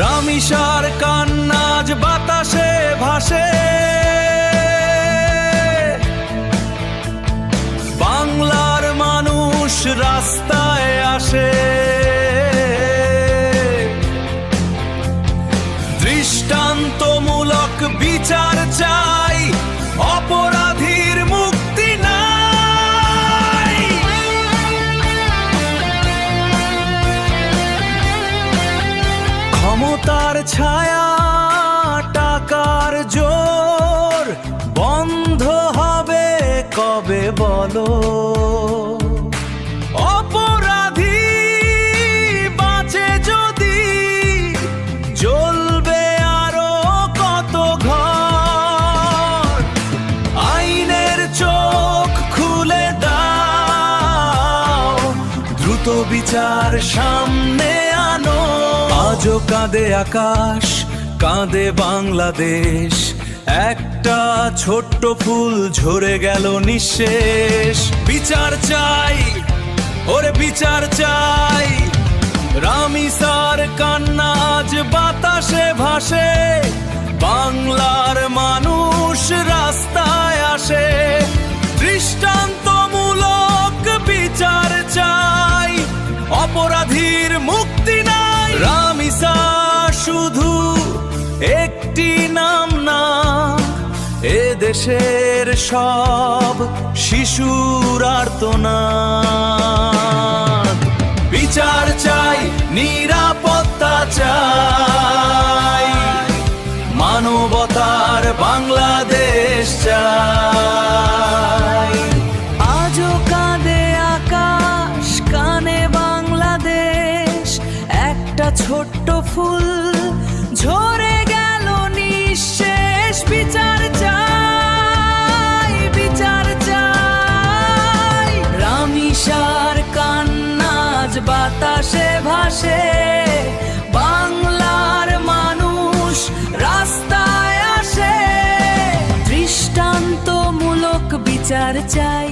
রামিসার কান্নাজ বাতাসে ভাসে, বাংলার মানুষ রাস্তায় আসে। দৃষ্টান্তমূলক বিচার চাই, অপরাধীর মুক্তি নাই। ক্ষমতার ছায়া, টাকার জোর বন্ধ হবে কবে বলো? অপরাধী বাঁচে যদি, জ্বলবে আরো কত ঘর। আইনের চোখ খুলে দাও, দ্রুত বিচার সামনে আনো। আজও কাঁদে আকাশ, কাঁদে বাংলাদেশ, একটা ছোট্ট ফুল ঝরে গেল নিঃশেষ। বিচার চাই, ওরে বিচার চাই। রামিসার কান্না আজ বাতাসে ভাসে, বাংলার মানুষ রাস্তায় আসে। দৃষ্টান্তমূলক বিচার চাই, অপরাধীর মুক্তি নাই। রামিসা শুধু একটি নাম না, এ দেশের সব শিশুর আর্তনাদ। বিচার চাই, নিরাপত্তা চাই, মানবতার বাংলাদেশ চাই। আজও কাঁদে আকাশ, কানে বাংলাদেশ, একটা ছোট্ট ফুল ঝরে গেল নিঃশেষ। বিচার চাই, বিচার চাই। রামিসার কান্নাজ বাতাসে ভাসে, বাংলার মানুষ রাস্তায় আসে। দৃষ্টান্তমূলক বিচার চাই।